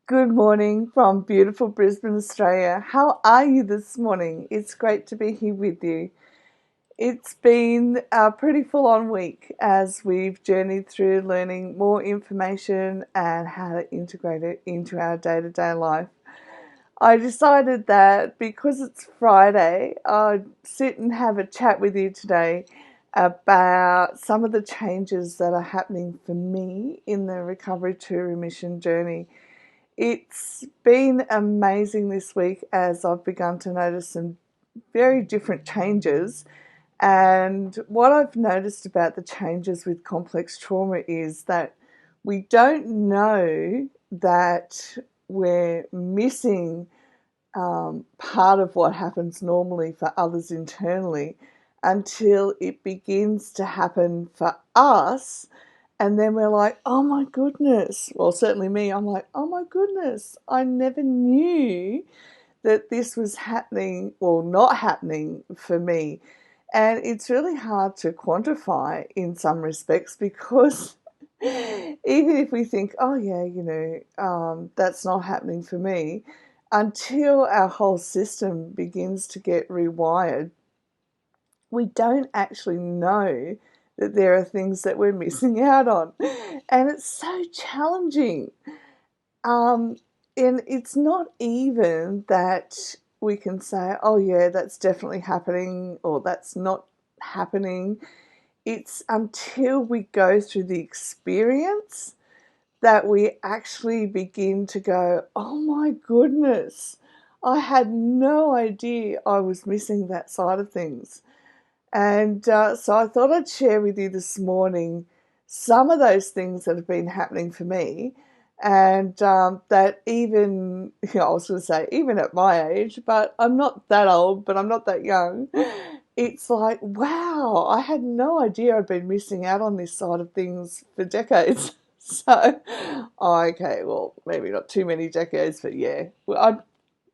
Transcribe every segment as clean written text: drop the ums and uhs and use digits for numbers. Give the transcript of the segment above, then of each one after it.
Good morning from beautiful Brisbane, Australia. How are you this morning? It's great to be here with you. It's been a pretty full-on week as we've journeyed through learning more information and how to integrate it into our day-to-day life. I decided that because it's Friday, I'd sit and have a chat with you today about some of the changes that are happening for me in the recovery to remission journey. It's been amazing this week as I've begun to notice some very different changes. And what I've noticed about the changes with complex trauma is that we don't know that we're missing part of what happens normally for others internally until it begins to happen for us. And then we're like, oh my goodness. Well, certainly me, I'm like, oh my goodness, I never knew that this was happening or not happening for me. And it's really hard to quantify in some respects because even if we think, oh yeah, that's not happening for me, until our whole system begins to get rewired, we don't actually know that there are things that we're missing out on. And it's so challenging. And it's not even that we can say, oh yeah, that's definitely happening or that's not happening. It's until we go through the experience that we actually begin to go, oh my goodness, I had no idea I was missing that side of things. And so I thought I'd share with you this morning some of those things that have been happening for me. And that even, I was going to say, even at my age, but I'm not that old, but I'm not that young. It's like, wow, I had no idea I'd been missing out on this side of things for decades. So, okay, well, maybe not too many decades, but yeah.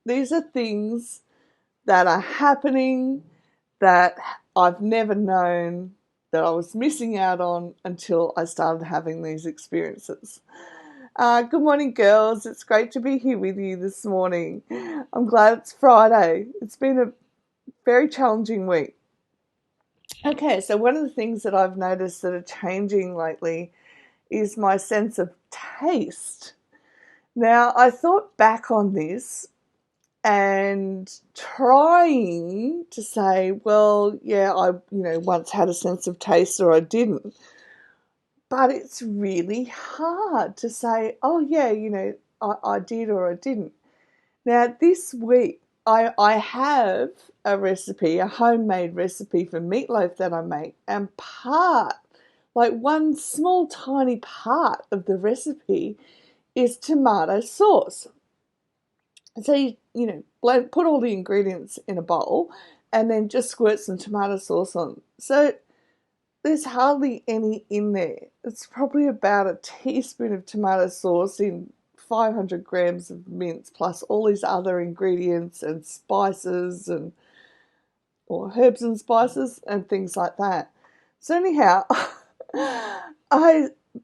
These are things that are happening that I've never known that I was missing out on until I started having these experiences. Good morning, girls. It's great to be here with you this morning. I'm glad it's Friday. It's been a very challenging week. Okay, so one of the things that I've noticed that are changing lately is my sense of taste. Now, I thought back on this and trying to say, well, yeah, I once had a sense of taste or I didn't. But it's really hard to say, oh yeah, I did or I didn't. Now this week I have a recipe, a homemade recipe for meatloaf that I make, and one small tiny part of the recipe is tomato sauce. So put all the ingredients in a bowl and then just squirt some tomato sauce on. So there's hardly any in there. It's probably about a teaspoon of tomato sauce in 500 grams of mince plus all these other ingredients and spices or herbs and spices and things like that. So anyhow,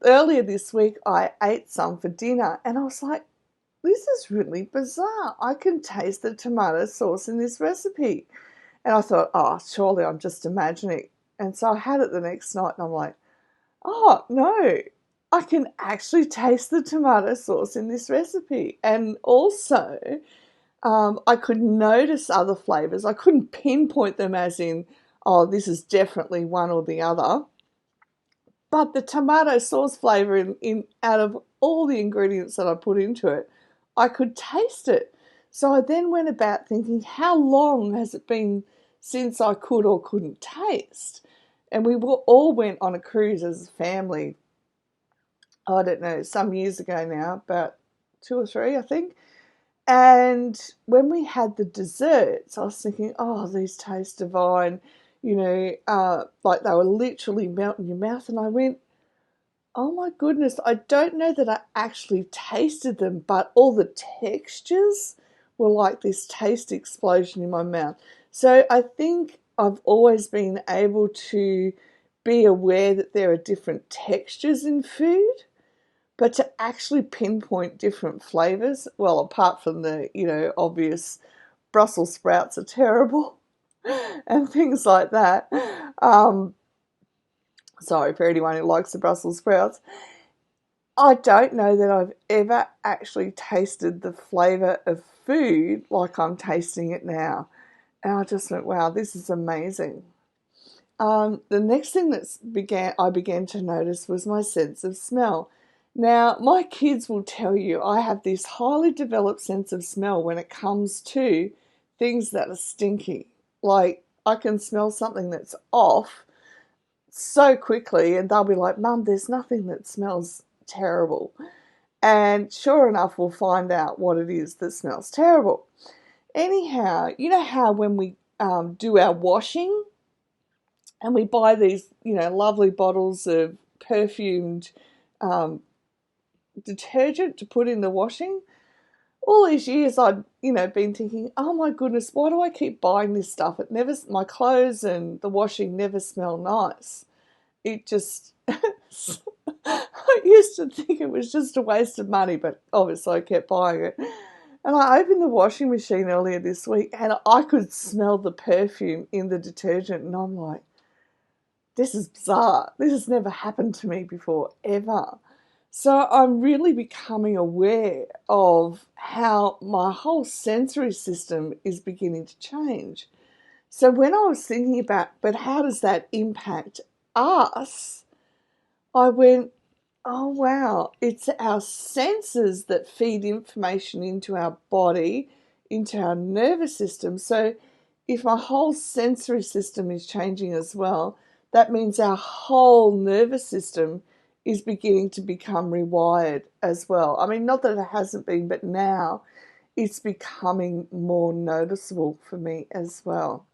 earlier this week I ate some for dinner and I was like, this is really bizarre. I can taste the tomato sauce in this recipe. And I thought, oh, surely I'm just imagining. And so I had it the next night and I'm like, oh, no, I can actually taste the tomato sauce in this recipe. And also, I could notice other flavours. I couldn't pinpoint them as in, oh, this is definitely one or the other. But the tomato sauce flavour in out of all the ingredients that I put into it, I could taste it. So I then went about thinking, how long has it been since I could or couldn't taste? And we all went on a cruise as a family, I don't know, some years ago now, about 2 or 3, I think. And when we had the desserts, I was thinking, oh, these taste divine, like they were literally melting in your mouth. And I went, oh my goodness, I don't know that I actually tasted them, but all the textures were like this taste explosion in my mouth. So I think I've always been able to be aware that there are different textures in food, But to actually pinpoint different flavours, well, apart from the, obvious Brussels sprouts are terrible and things like that. Sorry for anyone who likes the Brussels sprouts. I don't know that I've ever actually tasted the flavour of food like I'm tasting it now. And I just went, wow, this is amazing. The next thing I began to notice was my sense of smell. Now, my kids will tell you I have this highly developed sense of smell when it comes to things that are stinky. Like, I can smell something that's off so quickly, and they'll be like, Mum, there's nothing that smells terrible. And sure enough, we'll find out what it is that smells terrible. Anyhow, you know how when we do our washing and we buy these, lovely bottles of perfumed detergent to put in the washing? All these years I'd, been thinking, oh my goodness, why do I keep buying this stuff? My clothes and the washing never smell nice. It just, I used to think it was just a waste of money, but obviously I kept buying it. And I opened the washing machine earlier this week and I could smell the perfume in the detergent, and I'm like, this is bizarre. This has never happened to me before, ever. So I'm really becoming aware of how my whole sensory system is beginning to change. So when I was thinking about, but how does that impact us? I went, oh wow, it's our senses that feed information into our body, into our nervous system. So if my whole sensory system is changing as well, that means our whole nervous system is beginning to become rewired as well. I mean, not that it hasn't been, but now it's becoming more noticeable for me as well.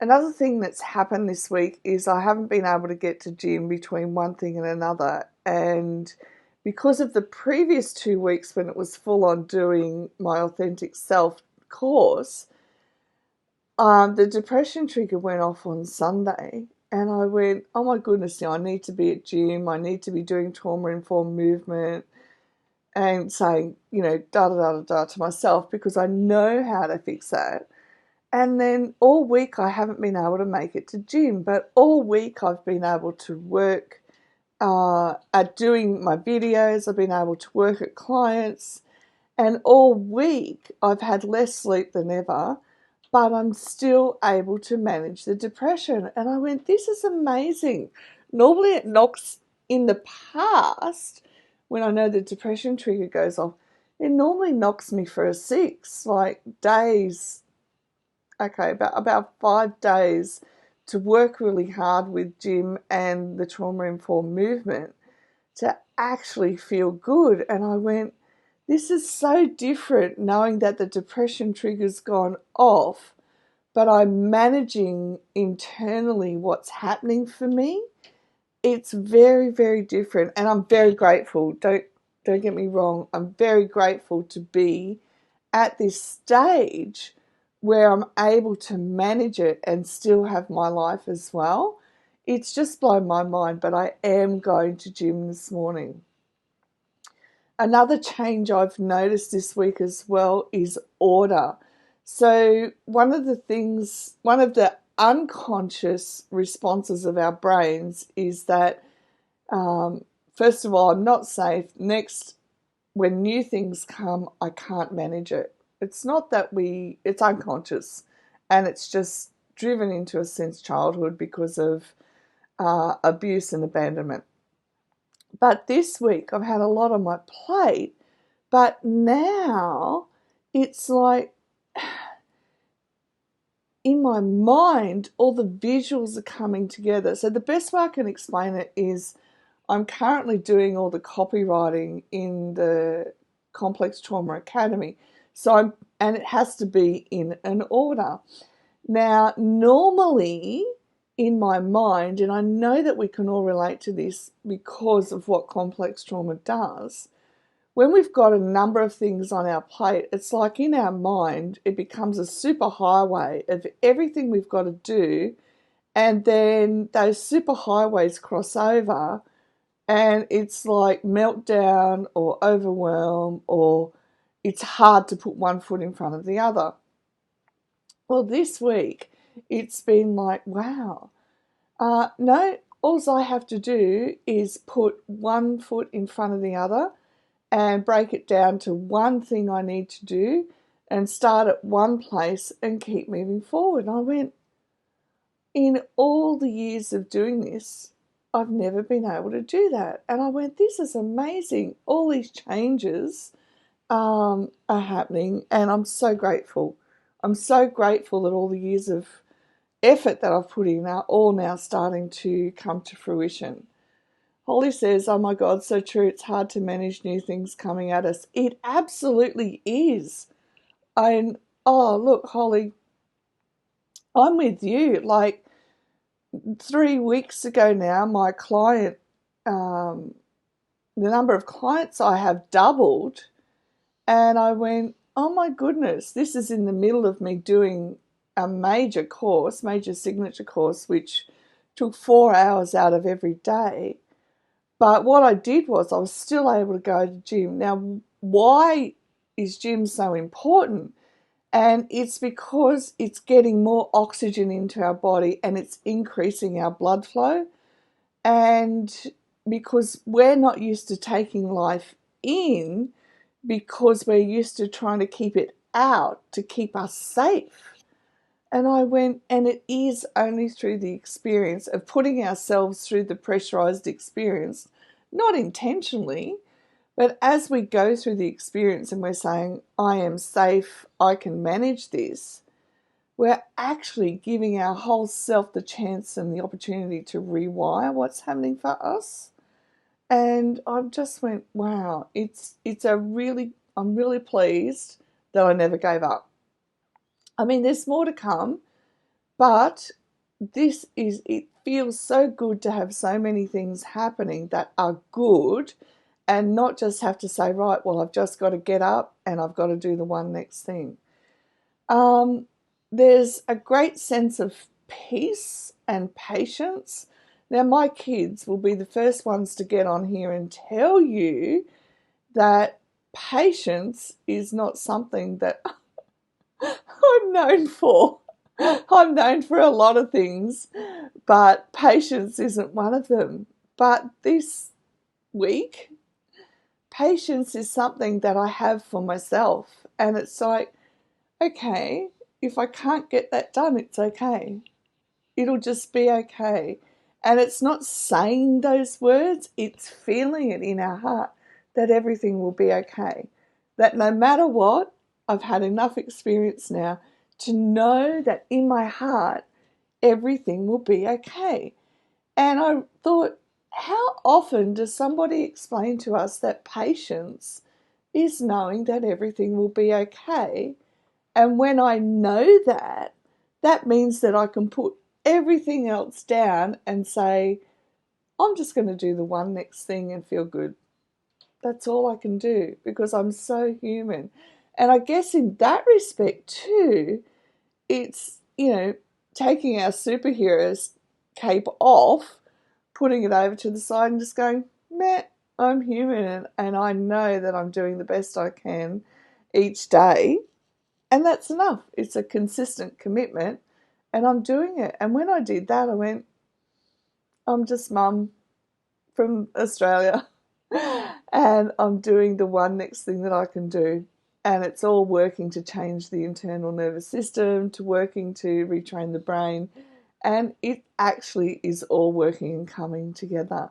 Another thing that's happened this week is I haven't been able to get to gym between one thing and another. And because of the previous 2 weeks when it was full on doing my authentic self course, the depression trigger went off on Sunday, and I went, oh my goodness, I need to be at gym, I need to be doing trauma-informed movement, and saying, da da da da da to myself, because I know how to fix that. And then all week I haven't been able to make it to gym, but all week I've been able to work at doing my videos, I've been able to work at clients, and all week I've had less sleep than ever, but I'm still able to manage the depression. And I went, this is amazing. Normally it knocks, in the past, when I know the depression trigger goes off, it normally knocks me for a 6, like days, okay, about 5 days to work really hard with gym and the trauma-informed movement to actually feel good. And I went, this is so different knowing that the depression trigger's gone off, but I'm managing internally what's happening for me. It's very, very different, and I'm very grateful. Don't get me wrong. I'm very grateful to be at this stage where I'm able to manage it and still have my life as well. It's just blown my mind, but I am going to gym this morning. Another change I've noticed this week as well is order. So one of the unconscious responses of our brains is that, first of all, I'm not safe. Next, when new things come, I can't manage it. It's not that it's unconscious, and it's just driven into us since childhood because of abuse and abandonment. But this week I've had a lot on my plate, but now it's like in my mind, all the visuals are coming together. So the best way I can explain it is I'm currently doing all the copywriting in the Complex Trauma Academy. And it has to be in an order. Now, normally in my mind, and I know that we can all relate to this because of what complex trauma does, when we've got a number of things on our plate, it's like in our mind, it becomes a super highway of everything we've got to do, and then those super highways cross over and it's like meltdown or overwhelm, or it's hard to put one foot in front of the other. Well, this week it's been like, wow, no, all I have to do is put one foot in front of the other and break it down to one thing I need to do and start at one place and keep moving forward. And I went, in all the years of doing this, I've never been able to do that. And I went, this is amazing. All these changes are happening, and I'm so grateful. I'm so grateful that all the years of effort that I've put in are all now starting to come to fruition. Holly says, oh my God, so true. It's hard to manage new things coming at us. It absolutely is. And, oh, look, Holly, I'm with you. Like 3 weeks ago now, my client, the number of clients I have doubled. And I went, oh my goodness, this is in the middle of me doing a major signature course, which took 4 hours out of every day. But what I did was I was still able to go to the gym. Now, why is gym so important? And it's because it's getting more oxygen into our body and it's increasing our blood flow. And because we're not used to taking life in, because we're used to trying to keep it out to keep us safe. And I went, and it is only through the experience of putting ourselves through the pressurized experience, not intentionally, but as we go through the experience and we're saying, I am safe, I can manage this, we're actually giving our whole self the chance and the opportunity to rewire what's happening for us. And I just went, wow, I'm really pleased that I never gave up. I mean, there's more to come, but it feels so good to have so many things happening that are good and not just have to say, right, well, I've just got to get up and I've got to do the one next thing. There's a great sense of peace and patience. Now, my kids will be the first ones to get on here and tell you that patience is not something that I'm known for. I'm known for a lot of things, but patience isn't one of them. But this week, patience is something that I have for myself. And it's like, okay, if I can't get that done, it's okay. It'll just be okay. And it's not saying those words, it's feeling it in our heart that everything will be okay. That no matter what, I've had enough experience now to know that in my heart, everything will be okay. And I thought, how often does somebody explain to us that patience is knowing that everything will be okay? And when I know that, that means that I can put everything else down and say, I'm just going to do the one next thing and feel good. That's all I can do because I'm so human. And I guess in that respect too, it's, taking our superheroes cape off, putting it over to the side and just going, meh, I'm human and I know that I'm doing the best I can each day. And that's enough. It's a consistent commitment and I'm doing it. And when I did that, I went, I'm just mum from Australia and I'm doing the one next thing that I can do. And it's all working to change the internal nervous system, to working to retrain the brain. And it actually is all working and coming together.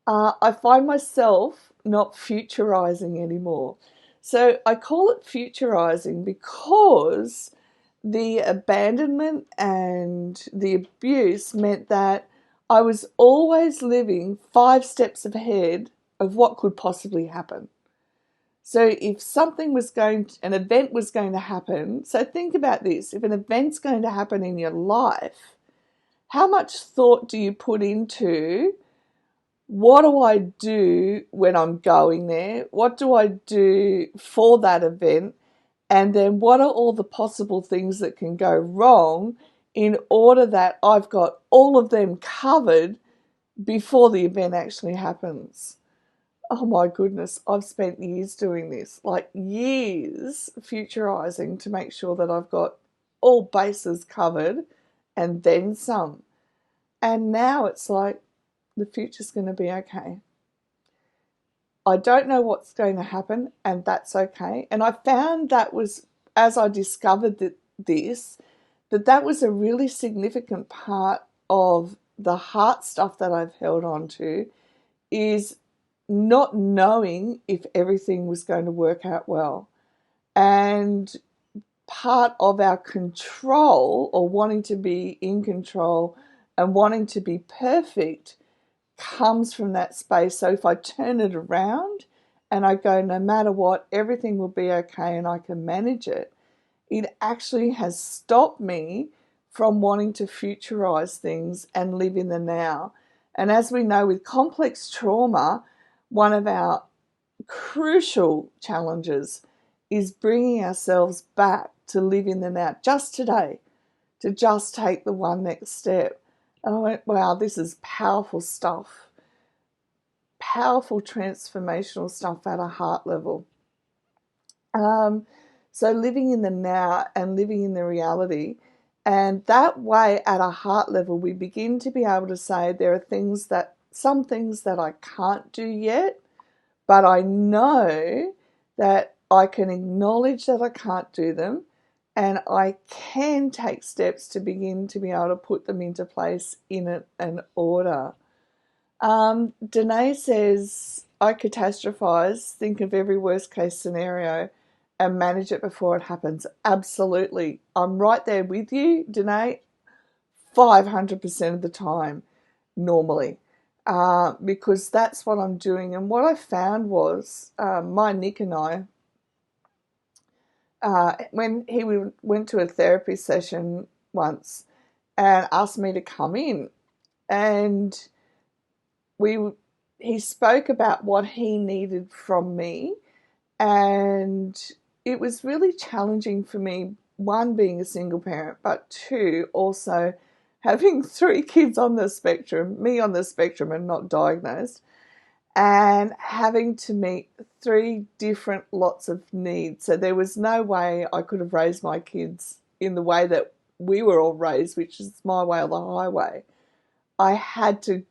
I find myself not futurizing anymore. So I call it futurizing because the abandonment and the abuse meant that I was always living 5 steps ahead of what could possibly happen. So if an event was going to happen, so think about this, if an event's going to happen in your life, how much thought do you put into, what do I do when I'm going there? What do I do for that event? And then what are all the possible things that can go wrong in order that I've got all of them covered before the event actually happens. Oh my goodness, I've spent years doing this, like years futurizing to make sure that I've got all bases covered and then some. And now it's like the future's going to be okay. I don't know what's going to happen, and that's okay. And I found that was, as I discovered that was a really significant part of the heart stuff that I've held on to, is not knowing if everything was going to work out well. And part of our control, or wanting to be in control and wanting to be perfect, comes from that space. So if I turn it around and I go, no matter what, everything will be okay and I can manage it, it actually has stopped me from wanting to futurize things and live in the now. And as we know, with complex trauma, one of our crucial challenges is bringing ourselves back to live in the now, just today, to just take the one next step. And I went, wow, this is powerful stuff, powerful transformational stuff at a heart level. So living in the now and living in the reality, and that way at a heart level, we begin to be able to say there are some things that I can't do yet, but I know that I can acknowledge that I can't do them, and I can take steps to begin to be able to put them into place in an order. Danae says, I catastrophize, think of every worst case scenario and manage it before it happens. Absolutely. I'm right there with you, Danae, 500% of the time, normally. Because that's what I'm doing. And what I found was, my Nick and I, when he went to a therapy session once and asked me to come in, and he spoke about what he needed from me, and it was really challenging for me, one, being a single parent, but two, also having 3 kids on the spectrum, me on the spectrum and not diagnosed, and having to meet 3 different lots of needs. So there was no way I could have raised my kids in the way that we were all raised, which is my way or the highway. I had to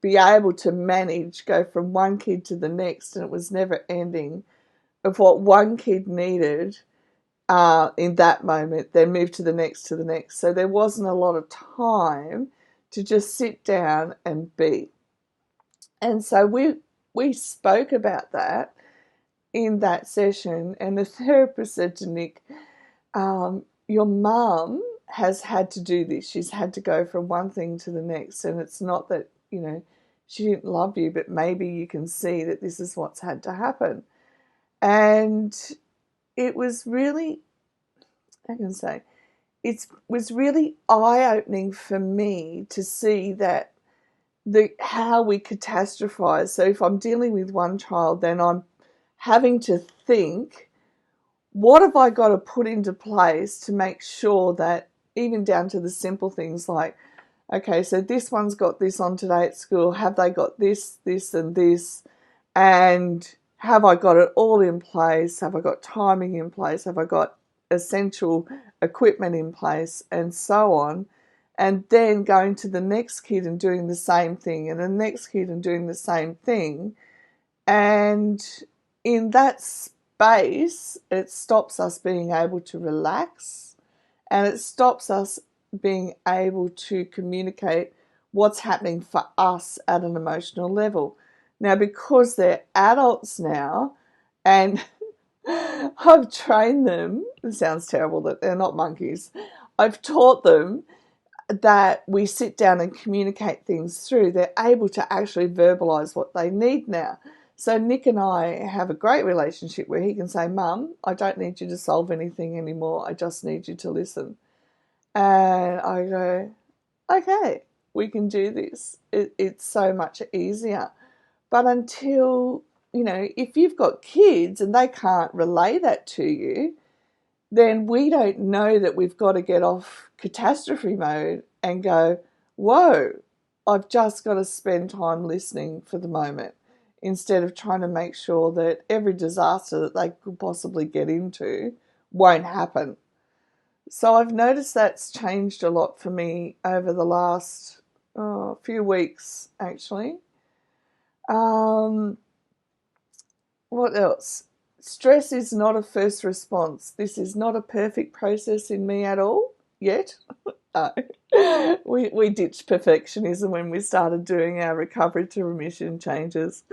be able to manage, go from one kid to the next, and it was never ending, of what one kid needed in that moment, then move to the next, to the next. So there wasn't a lot of time to just sit down and be. And so we spoke about that in that session, and the therapist said to Nick, your mum has had to do this. She's had to go from one thing to the next, and it's not that, she didn't love you, but maybe you can see that this is what's had to happen. And it was really, it was really eye-opening for me to see that how we catastrophize. So if I'm dealing with one child, then I'm having to think, what have I got to put into place to make sure that, even down to the simple things like, okay, so this one's got this on today at school, have they got this, this and this, and have I got it all in place? Have I got timing in place? Have I got essential equipment in place? And so on. And then going to the next kid and doing the same thing, and the next kid and doing the same thing. And in that space, it stops us being able to relax, and it stops us being able to communicate what's happening for us at an emotional level. Now, because they're adults now, and I've trained them, it sounds terrible that they're not monkeys, I've taught them that we sit down and communicate things through, they're able to actually verbalize what they need now. So Nick and I have a great relationship where he can say, Mum, I don't need you to solve anything anymore. I just need you to listen. And I go, okay, we can do this. It's so much easier. But until, if you've got kids and they can't relay that to you, then we don't know that we've got to get off catastrophe mode and go, whoa, I've just got to spend time listening for the moment instead of trying to make sure that every disaster that they could possibly get into won't happen. So I've noticed that's changed a lot for me over the last few weeks, actually. What else? Stress is not a first response. This is not a perfect process in me at all yet. We ditched perfectionism when we started doing our recovery to remission changes.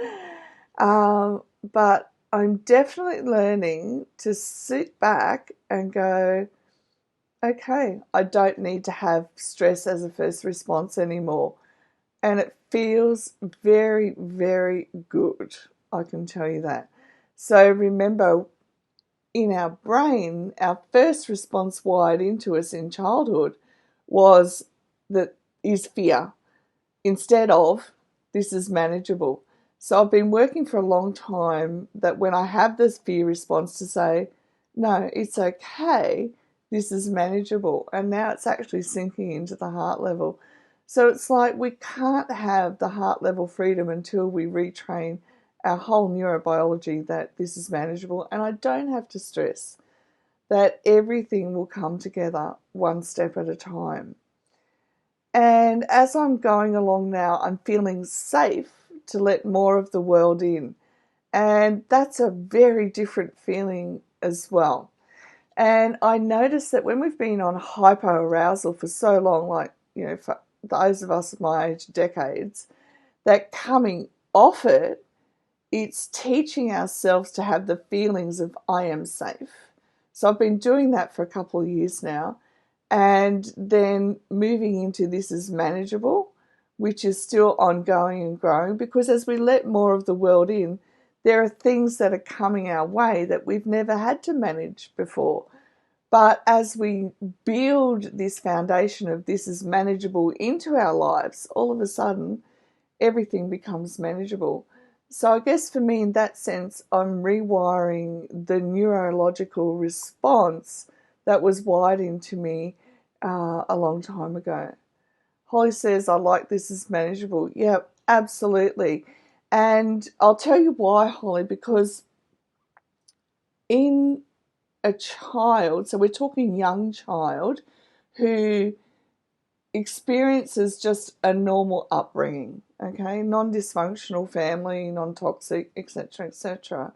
But I'm definitely learning to sit back and go, okay, I don't need to have stress as a first response anymore. And it feels very, very good. I can tell you that. So remember, in our brain, our first response wired into us in childhood is fear, instead of this is manageable. So I've been working for a long time that when I have this fear response to say, no, it's okay, this is manageable. And now it's actually sinking into the heart level. So it's like we can't have the heart level freedom until we retrain our whole neurobiology that this is manageable. And I don't have to stress that everything will come together one step at a time. And as I'm going along now, I'm feeling safe to let more of the world in. And that's a very different feeling as well. And I notice that when we've been on hypoarousal for so long, like, for those of us my age, decades, that coming off it, it's teaching ourselves to have the feelings of I am safe. So I've been doing that for a couple of years now, and then moving into this is manageable, which is still ongoing and growing, because as we let more of the world in, there are things that are coming our way that we've never had to manage before. But as we build this foundation of this is manageable into our lives, all of a sudden, everything becomes manageable. So I guess for me, in that sense, I'm rewiring the neurological response that was wired into me a long time ago. Holly says, I like this is manageable. Yeah, absolutely. And I'll tell you why, Holly, because in a child, so we're talking young child, who experiences just a normal upbringing, okay, non-dysfunctional family, non-toxic, etc., etc.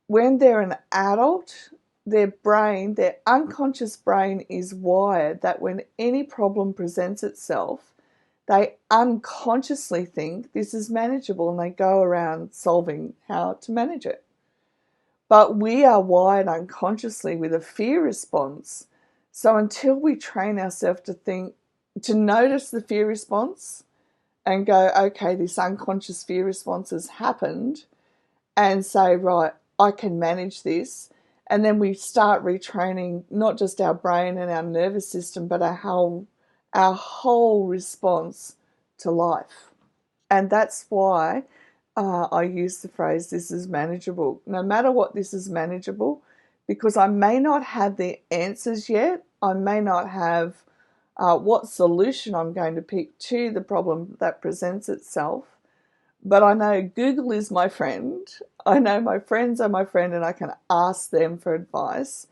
When they're an adult, their brain, their unconscious brain is wired that when any problem presents itself, they unconsciously think this is manageable and they go around solving how to manage it. But we are wired unconsciously with a fear response. So until we train ourselves to notice the fear response and go, okay, this unconscious fear response has happened, and say, right, I can manage this. And then we start retraining not just our brain and our nervous system, but our whole response to life. And that's why I use the phrase, this is manageable. No matter what, this is manageable, because I may not have the answers yet. I may not have what solution I'm going to pick to the problem that presents itself. But I know Google is my friend. I know my friends are my friend, and I can ask them for advice.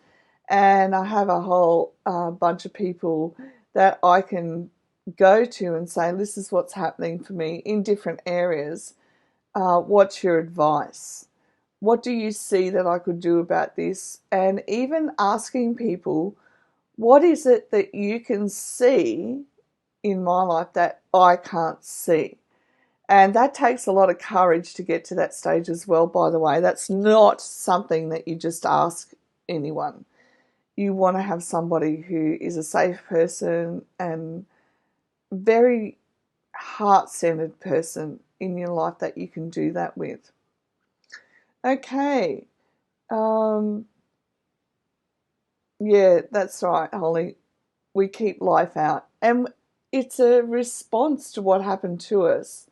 And I have a whole bunch of people that I can go to and say, this is what's happening for me in different areas. What's your advice? What do you see that I could do about this? And even asking people, what is it that you can see in my life that I can't see? And that takes a lot of courage to get to that stage as well, by the way. That's not something that you just ask anyone. You want to have somebody who is a safe person and very heart-centered person in your life that you can do that with. Okay. Yeah, that's right, Holly. We keep life out. And it's a response to what happened to us.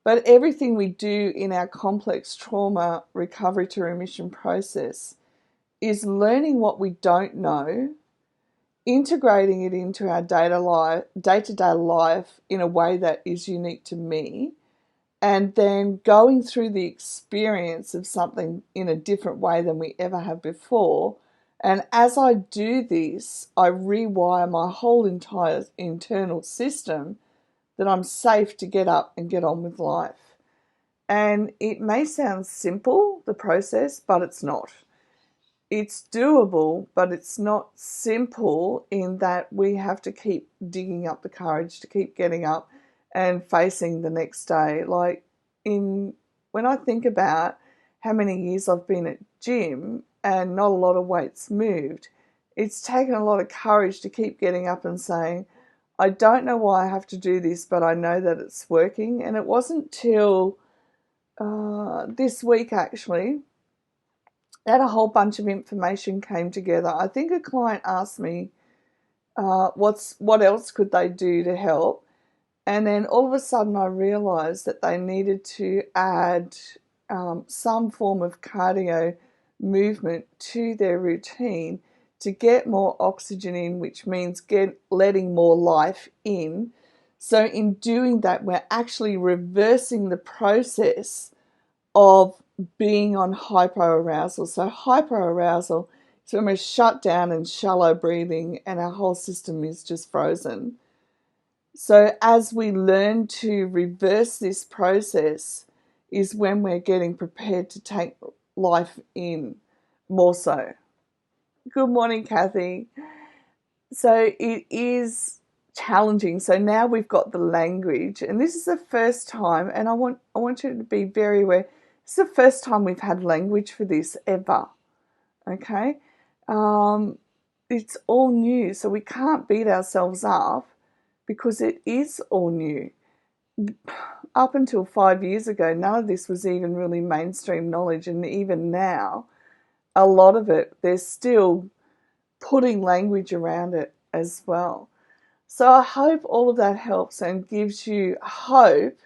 But everything we do in our complex trauma recovery to remission process is learning what we don't know integrating it into our day-to-day life in a way that is unique to me, and then going through the experience of something in a different way than we ever have before. And as I do this, I rewire my whole entire internal system that I'm safe to get up and get on with life. And it may sound simple, the process, but it's not. It's doable, but it's not simple in that we have to keep digging up the courage to keep getting up and facing the next day. Like when I think about how many years I've been at gym and not a lot of weights moved, it's taken a lot of courage to keep getting up and saying, I don't know why I have to do this, but I know that it's working. And it wasn't till this week actually that a whole bunch of information came together. I think a client asked me what else could they do to help, and then all of a sudden I realised that they needed to add some form of cardio movement to their routine to get more oxygen in, which means letting more life in. So in doing that, we're actually reversing the process of being on hypoarousal. So hypoarousal is when we're shut down and shallow breathing and our whole system is just frozen. So as we learn to reverse this process is when we're getting prepared to take life in more so. Good morning, Kathy. So it is challenging. So now we've got the language, and this is the first time, and I want you to be very aware, it's the first time we've had language for this ever. Okay? It's all new, so we can't beat ourselves up because it is all new. Up until 5 years ago, none of this was even really mainstream knowledge, and even now, a lot of it, they're still putting language around it as well. So I hope all of that helps and gives you hope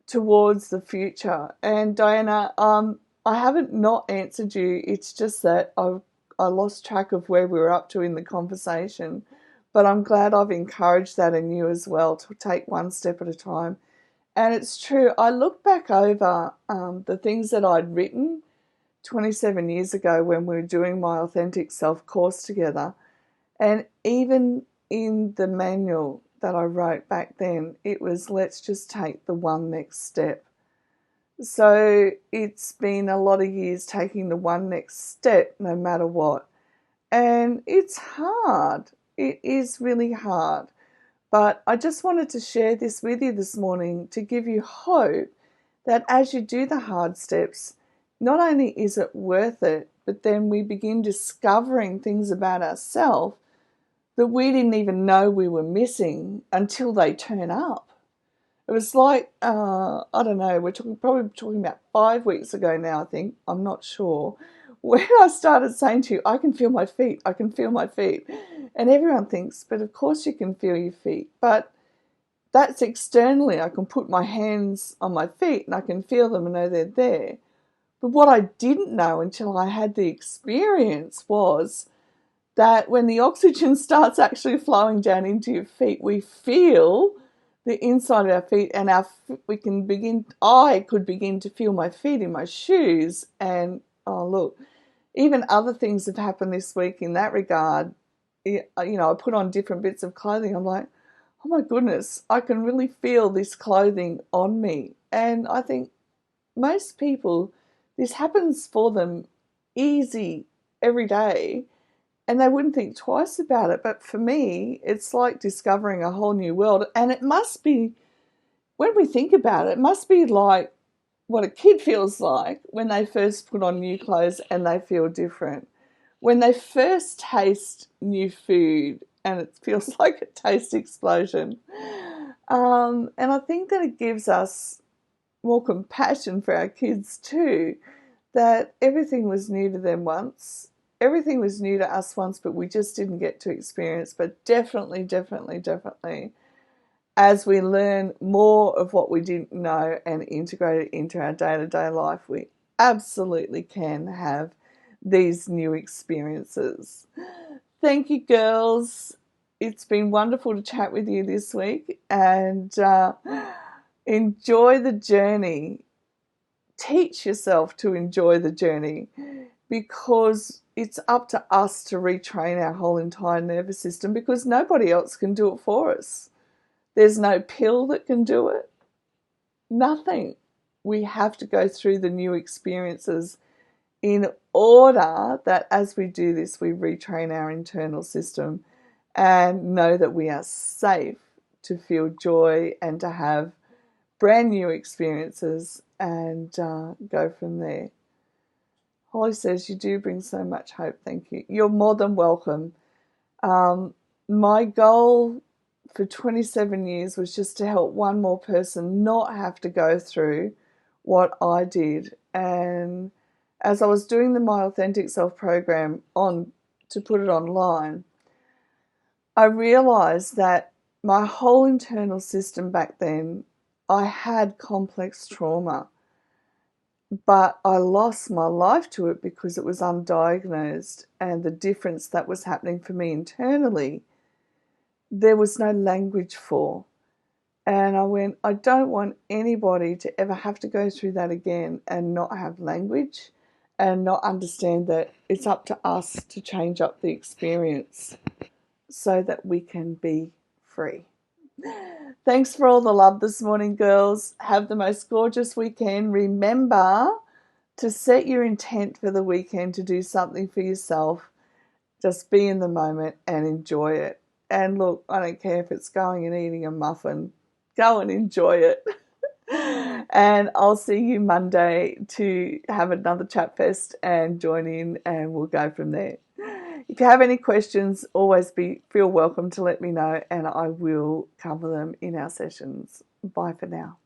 towards the future. And Diana, I haven't not answered you. It's just that I lost track of where we were up to in the conversation. But I'm glad I've encouraged that in you as well, to take one step at a time. And it's true, I look back over the things that I'd written 27 years ago when we were doing my Authentic Self course together. And even in the manual that I wrote back then, it was, let's just take the one next step. So it's been a lot of years taking the one next step no matter what. And it's hard. It is really hard. But I just wanted to share this with you this morning to give you hope that as you do the hard steps, not only is it worth it, but then we begin discovering things about ourselves that we didn't even know we were missing until they turn up. It was like, I don't know, we're probably talking about 5 weeks ago now, I think, I'm not sure, when I started saying to you, I can feel my feet, I can feel my feet. And everyone thinks, but of course you can feel your feet. But that's externally. I can put my hands on my feet and I can feel them and know they're there. But what I didn't know until I had the experience was that when the oxygen starts actually flowing down into your feet, we feel the inside of our feet, and I could begin to feel my feet in my shoes. And oh look, even other things have happened this week in that regard. You know, I put on different bits of clothing. I'm like, oh my goodness, I can really feel this clothing on me. And I think most people, this happens for them easy every day, and they wouldn't think twice about it. But for me, it's like discovering a whole new world. And it must be, when we think about it, it must be like what a kid feels like when they first put on new clothes and they feel different. When they first taste new food and it feels like a taste explosion. And I think that it gives us more compassion for our kids too, that everything was new to them once. Everything was new to us once, but we just didn't get to experience. But definitely, as we learn more of what we didn't know and integrate it into our day-to-day life, we absolutely can have these new experiences. Thank you, girls. It's been wonderful to chat with you this week, and enjoy the journey. Teach yourself to enjoy the journey, because it's up to us to retrain our whole entire nervous system, because nobody else can do it for us. There's no pill that can do it. Nothing. We have to go through the new experiences in order that as we do this, we retrain our internal system and know that we are safe to feel joy and to have brand new experiences and go from there. Holly says, you do bring so much hope. Thank you. You're more than welcome. My goal for 27 years was just to help one more person not have to go through what I did. And as I was doing the My Authentic Self program to put it online, I realized that my whole internal system back then, I had complex trauma, but I lost my life to it because it was undiagnosed, and the difference that was happening for me internally, there was no language for. And I went, I don't want anybody to ever have to go through that again and not have language and not understand that it's up to us to change up the experience so that we can be free. Thanks for all the love this morning, girls. Have the most gorgeous weekend. Remember to set your intent for the weekend to do something for yourself. Just be in the moment and enjoy it. And look, I don't care if it's going and eating a muffin. Go and enjoy it. And I'll see you Monday to have another chat fest and join in, and we'll go from there. If you have any questions, always feel welcome to let me know, and I will cover them in our sessions. Bye for now.